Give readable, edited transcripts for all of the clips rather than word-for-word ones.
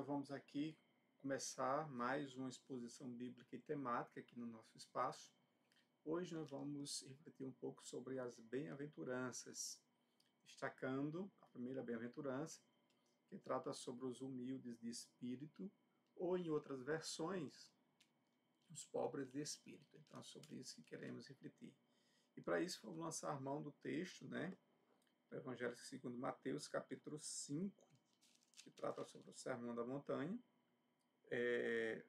nós vamos aqui começar mais uma exposição bíblica e temática aqui no nosso espaço. Hoje nós vamos refletir um pouco sobre as bem-aventuranças, destacando a primeira bem-aventurança, que trata sobre os humildes de espírito, ou em outras versões, os pobres de espírito. Então é sobre isso que queremos refletir. E para isso vamos lançar mão do texto, do Evangelho segundo Mateus, capítulo 5, que trata sobre o Sermão da Montanha,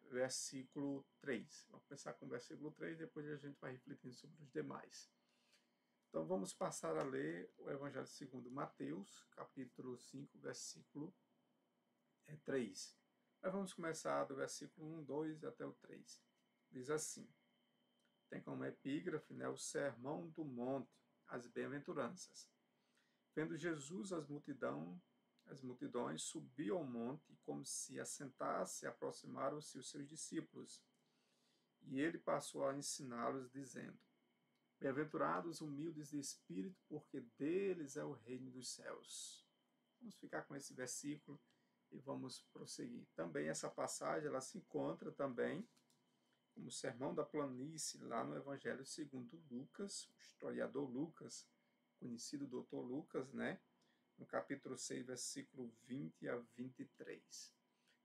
versículo 3. Vamos começar com o versículo 3, depois a gente vai refletindo sobre os demais. Então vamos passar a ler o Evangelho segundo Mateus, capítulo 5, versículo 3. Nós vamos começar do versículo 1, 2 até o 3. Diz assim, tem como epígrafe o Sermão do Monte, as bem-aventuranças. Vendo Jesus as multidões, subiu ao monte, e como se assentasse, aproximaram-se os seus discípulos. E ele passou a ensiná-los, dizendo, bem-aventurados humildes de espírito, porque deles é o reino dos céus. Vamos ficar com esse versículo e vamos prosseguir. Também essa passagem, ela se encontra também como Sermão da Planície, lá no Evangelho segundo Lucas, o historiador Lucas, conhecido doutor Lucas, no capítulo 6, versículo 20 a 23.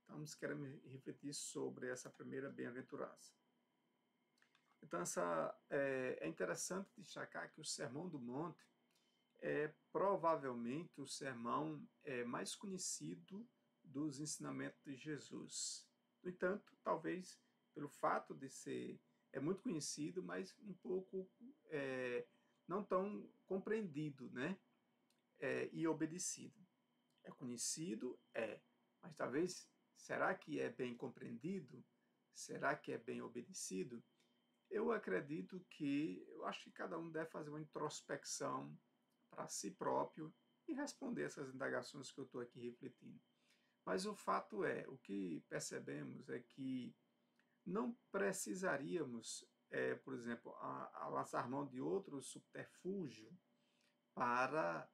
Então, nós queremos refletir sobre essa primeira bem-aventurança. Então, é interessante destacar que o Sermão do Monte é provavelmente o sermão mais conhecido dos ensinamentos de Jesus. No entanto, talvez pelo fato de ser muito conhecido, mas um pouco não tão compreendido, e obedecido. É conhecido? Mas talvez, será que é bem compreendido? Será que é bem obedecido? Eu acho que cada um deve fazer uma introspecção para si próprio e responder essas indagações que eu estou aqui refletindo. Mas o fato o que percebemos é que não precisaríamos, por exemplo, a lançar mão de outro subterfúgio para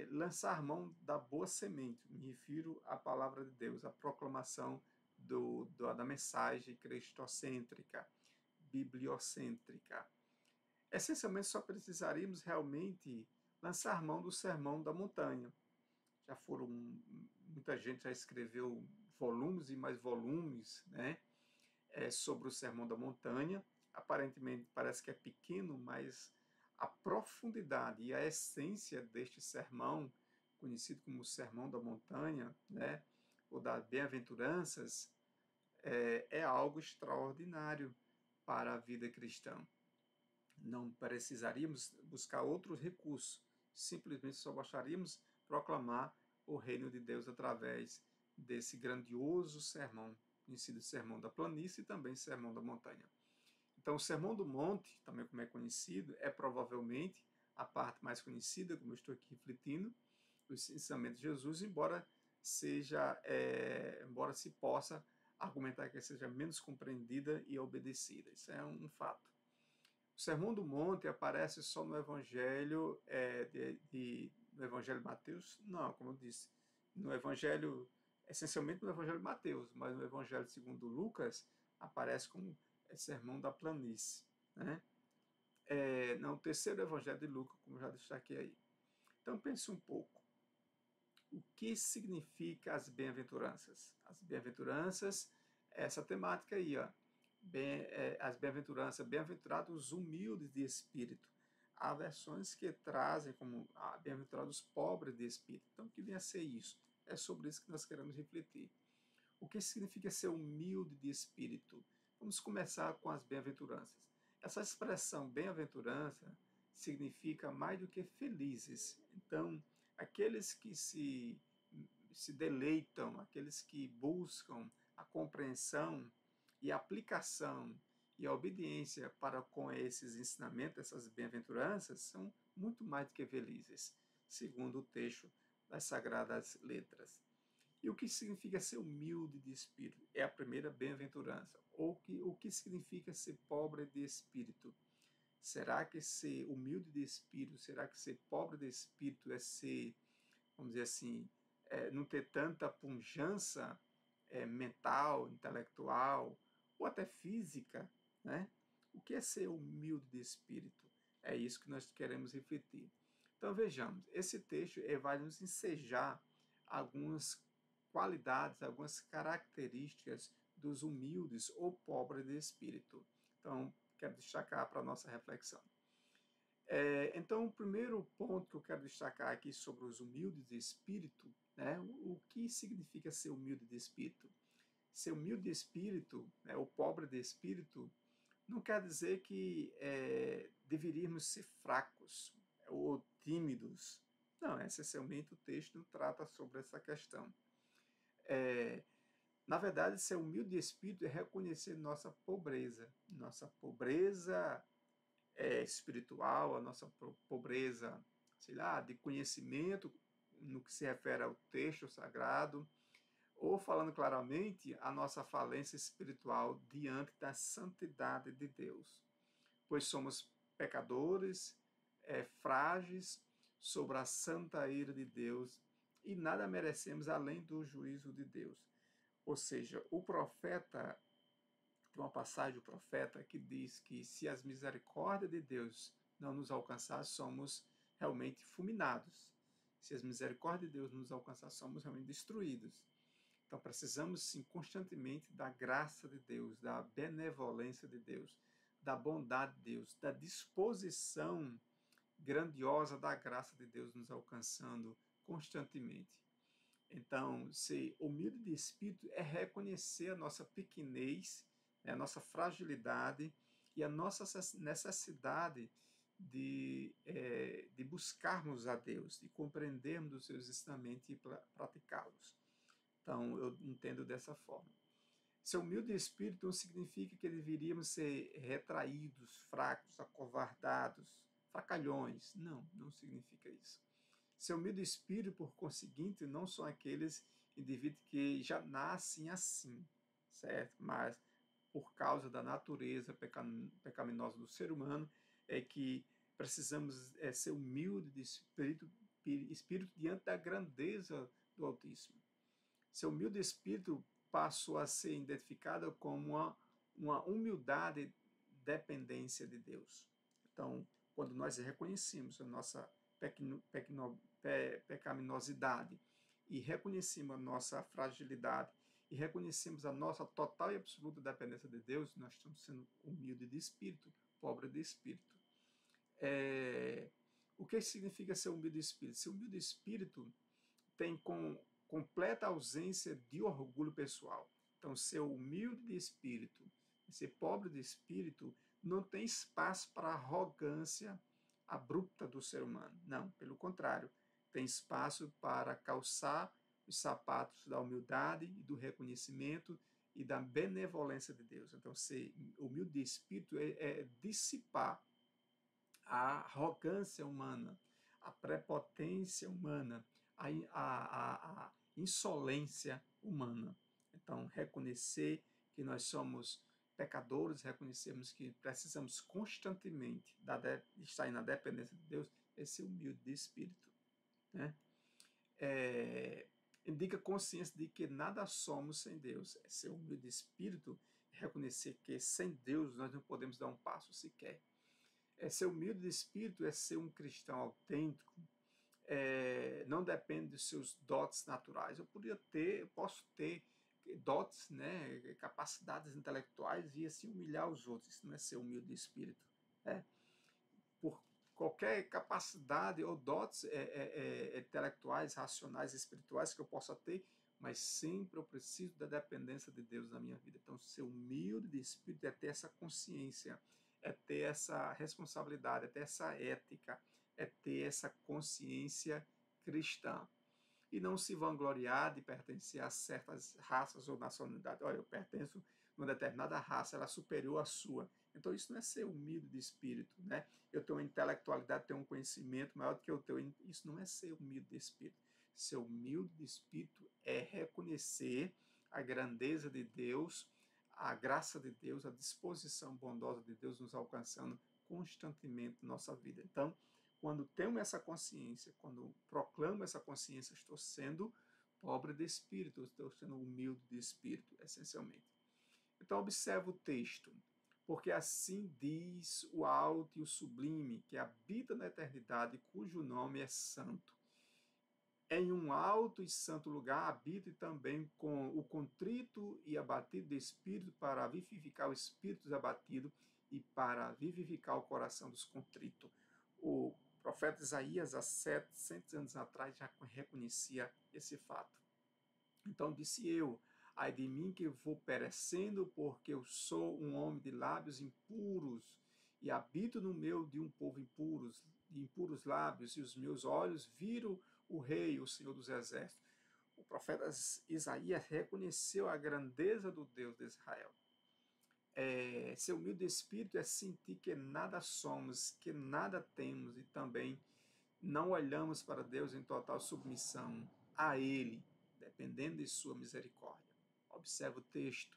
lançar mão da boa semente. Me refiro à palavra de Deus, à proclamação da mensagem cristocêntrica, bibliocêntrica. Essencialmente, só precisaríamos realmente lançar mão do Sermão da Montanha. Muita gente já escreveu volumes e mais volumes, sobre o Sermão da Montanha. Aparentemente parece que é pequeno, mas a profundidade e a essência deste sermão, conhecido como o Sermão da Montanha, ou das Bem-aventuranças, é algo extraordinário para a vida cristã. Não precisaríamos buscar outros recursos, simplesmente só bastaríamos proclamar o reino de Deus através desse grandioso sermão, conhecido Sermão da Planície e também Sermão da Montanha. Então, o Sermão do Monte, também como é conhecido, é provavelmente a parte mais conhecida, como eu estou aqui refletindo, do ensinamento de Jesus, embora se possa argumentar que seja menos compreendida e obedecida. Isso é um fato. O Sermão do Monte aparece só no Evangelho no Evangelho de Mateus? Não, como eu disse, essencialmente no Evangelho de Mateus, mas no Evangelho segundo Lucas aparece como Sermão da Planície. No terceiro Evangelho de Lucas, como eu já destaquei aí. Então pense um pouco. O que significa as bem-aventuranças? As bem-aventuranças, essa temática aí, as bem-aventuranças, bem-aventurados humildes de espírito. Há versões que trazem como bem-aventurados pobres de espírito. Então, o que vem a ser isso? É sobre isso que nós queremos refletir. O que significa ser humilde de espírito? Vamos começar com as bem-aventuranças. Essa expressão bem-aventurança significa mais do que felizes. Então, aqueles que se deleitam, aqueles que buscam a compreensão e a aplicação e a obediência para com esses ensinamentos, essas bem-aventuranças, são muito mais do que felizes, segundo o texto das Sagradas Letras. E o que significa ser humilde de espírito? É a primeira bem-aventurança. O que significa ser pobre de espírito? Será que ser humilde de espírito, será que ser pobre de espírito é ser, vamos dizer assim, não ter tanta pujança mental, intelectual ou até física, né? O que é ser humilde de espírito? É isso que nós queremos refletir. Então vejamos, esse texto vai nos ensejar algumas qualidades, algumas características dos humildes ou pobres de espírito. Então, quero destacar para a nossa reflexão. Então, o primeiro ponto que eu quero destacar aqui sobre os humildes de espírito, né, o que significa ser humilde de espírito? Ser humilde de espírito, né, ou pobre de espírito, não quer dizer que deveríamos ser fracos ou tímidos. Não, essencialmente o texto não trata sobre essa questão. Na verdade, ser humilde de espírito é reconhecer nossa pobreza espiritual, a nossa pobreza, sei lá, de conhecimento no que se refere ao texto sagrado, ou falando claramente, a nossa falência espiritual diante da santidade de Deus. Pois somos pecadores, frágeis sobre a santa ira de Deus e nada merecemos além do juízo de Deus. Ou seja, o profeta, tem uma passagem do profeta que diz que se as misericórdias de Deus não nos alcançar, somos realmente fulminados. Se as misericórdias de Deus nos alcançar, somos realmente destruídos. Então precisamos sim constantemente da graça de Deus, da benevolência de Deus, da bondade de Deus, da disposição grandiosa da graça de Deus nos alcançando constantemente. Então, ser humilde de espírito é reconhecer a nossa pequenez, né, a nossa fragilidade e a nossa necessidade de buscarmos a Deus, de compreendermos os seus ensinamentos e praticá-los. Então, eu entendo dessa forma. Ser humilde de espírito não significa que deveríamos ser retraídos, fracos, acovardados, fracalhões. Não, não significa isso. Ser humilde de espírito, por conseguinte, não são aqueles indivíduos que já nascem assim, certo? Mas por causa da natureza pecaminosa do ser humano, é que precisamos ser humilde de espírito diante da grandeza do Altíssimo. Seu humilde espírito passou a ser identificado como uma humildade dependência de Deus. Então, quando nós reconhecemos a nossa pecaminosidade e reconhecemos a nossa fragilidade e reconhecemos a nossa total e absoluta dependência de Deus, nós estamos sendo humildes de espírito, pobre de espírito. O que significa ser humilde de espírito? Ser humilde de espírito tem completa ausência de orgulho pessoal. Então, ser humilde de espírito, ser pobre de espírito, não tem espaço para a arrogância abrupta do ser humano. Não, pelo contrário, tem espaço para calçar os sapatos da humildade e do reconhecimento e da benevolência de Deus. Então, ser humilde de espírito é dissipar a arrogância humana, a prepotência humana, a insolência humana. Então, reconhecer que nós somos pecadores, reconhecermos que precisamos constantemente estar na dependência de Deus, é ser humilde de espírito. Né? Indica consciência de que nada somos sem Deus. É ser humilde de espírito, reconhecer que sem Deus nós não podemos dar um passo sequer. Ser humilde de espírito é ser um cristão autêntico, não depende dos seus dotes naturais. Eu posso ter dotes, né, capacidades intelectuais e assim humilhar os outros. Isso não é ser humilde de espírito. Por qualquer capacidade ou dotes intelectuais, racionais, espirituais que eu possa ter, mas sempre eu preciso da dependência de Deus na minha vida. Então, ser humilde de espírito é ter essa consciência, é ter essa responsabilidade, é ter essa ética, é ter essa consciência cristã. E não se vangloriar de pertencer a certas raças ou nacionalidades. Olha, eu pertenço a uma determinada raça, ela é superior à sua. Então isso não é ser humilde de espírito, né? Eu tenho uma intelectualidade, tenho um conhecimento maior do que eu tenho. Isso não é ser humilde de espírito. Ser humilde de espírito é reconhecer a grandeza de Deus, a graça de Deus, a disposição bondosa de Deus nos alcançando constantemente na nossa vida. Então, quando tenho essa consciência, quando proclamo essa consciência, estou sendo pobre de espírito, eu estou sendo humilde de espírito, essencialmente. Então, observa o texto. Porque assim diz o alto e o sublime, que habita na eternidade, cujo nome é santo. Em um alto e santo lugar habite também com o contrito e abatido de espírito, para vivificar o espírito dos abatidos e para vivificar o coração dos contritos. O profeta Isaías, há 700 anos atrás, já reconhecia esse fato. Então disse eu: ai de mim que vou perecendo, porque eu sou um homem de lábios impuros e habito no meio de um povo de impuros lábios, e os meus olhos viram o Rei, o Senhor dos Exércitos. O profeta Isaías reconheceu a grandeza do Deus de Israel. Ser humilde de espírito é sentir que nada somos, que nada temos, e também não olhamos para Deus em total submissão a Ele, dependendo de sua misericórdia. Observa o texto.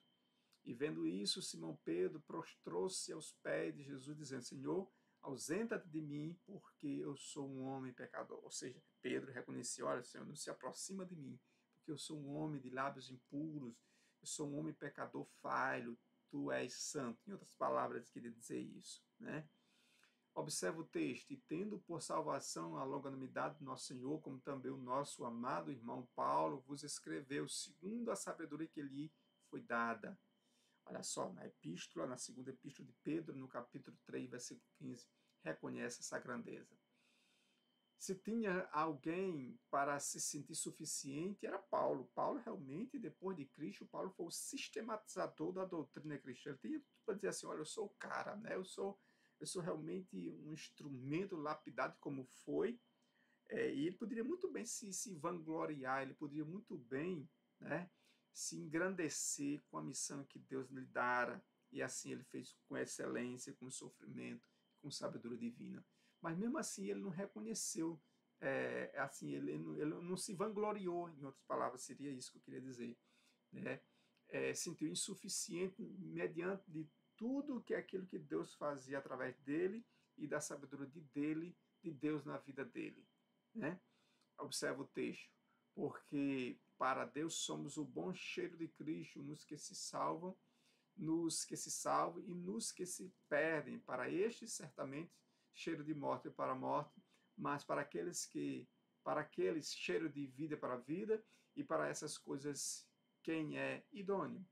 E vendo isso, Simão Pedro prostrou-se aos pés de Jesus, dizendo: Senhor, ausenta-te de mim, porque eu sou um homem pecador. Ou seja, Pedro reconheceu: olha, Senhor, não se aproxima de mim, porque eu sou um homem de lábios impuros, eu sou um homem pecador falho, tu és santo. Em outras palavras, queria dizer isso, né? Observa o texto: e tendo por salvação a longanimidade do nosso Senhor, como também o nosso amado irmão Paulo vos escreveu, segundo a sabedoria que lhe foi dada. Olha só, na segunda epístola de Pedro, no capítulo 3, versículo 15, reconhece essa grandeza. Se tinha alguém para se sentir suficiente, era Paulo. Paulo realmente, depois de Cristo, Paulo foi o sistematizador da doutrina cristã. Ele tinha tudo para dizer assim: olha, eu sou o cara, né? Eu sou realmente um instrumento lapidado como foi. E ele poderia muito bem se vangloriar, ele poderia muito bem, né, se engrandecer com a missão que Deus lhe dara. E assim ele fez com excelência, com sofrimento, com sabedoria divina. Mas mesmo assim ele não reconheceu, assim, ele não se vangloriou, em outras palavras, seria isso que eu queria dizer, né? Sentiu insuficiente mediante de tudo que é aquilo que Deus fazia através dele e da sabedoria de Deus na vida dele, né? Observa o texto: porque para Deus somos o bom cheiro de Cristo nos que se salvam, e nos que se perdem. Para estes, certamente, cheiro de morte para a morte, mas para aqueles cheiro de vida para a vida, e para essas coisas quem é idôneo.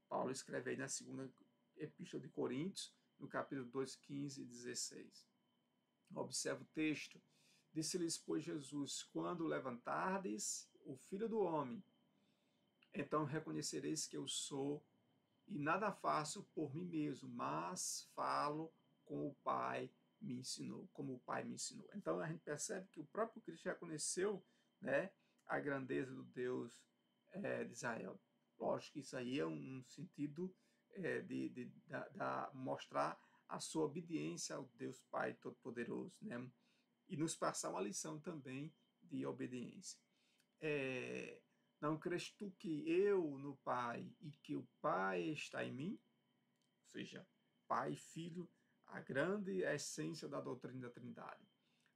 Paulo escreve aí na segunda epístola de Coríntios, no capítulo 2, 15 e 16. Observa o texto: disse-lhes, pois, Jesus: quando levantardes o Filho do Homem, então reconhecereis que eu sou, e nada faço por mim mesmo, mas falo com o Pai me ensinou, como o Pai me ensinou. Então a gente percebe que o próprio Cristo reconheceu, né, a grandeza do Deus de Israel. Lógico que isso aí é um sentido de mostrar a sua obediência ao Deus Pai Todo-Poderoso, né? E nos passar uma lição também de obediência. Não crês tu que eu no Pai e que o Pai está em mim? Ou seja, Pai e Filho, a grande essência da doutrina da Trindade.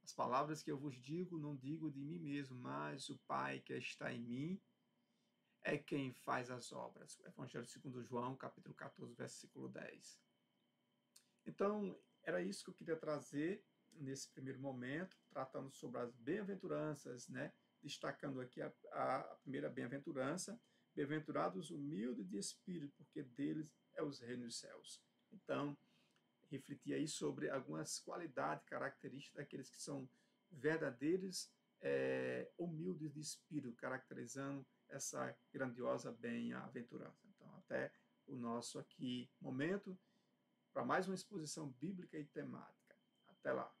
As palavras que eu vos digo, não digo de mim mesmo, mas o Pai que está em mim é quem faz as obras. O Evangelho segundo João, capítulo 14, versículo 10. Então, era isso que eu queria trazer nesse primeiro momento, tratando sobre as bem-aventuranças, né? Destacando aqui a primeira bem-aventurança: bem-aventurados humildes de espírito, porque deles é os reinos dos céus. Então, refletir aí sobre algumas qualidades, características daqueles que são verdadeiros, humildes de espírito, caracterizando essa grandiosa bem-aventurança. Então, até o nosso aqui momento para mais uma exposição bíblica e temática. Até lá!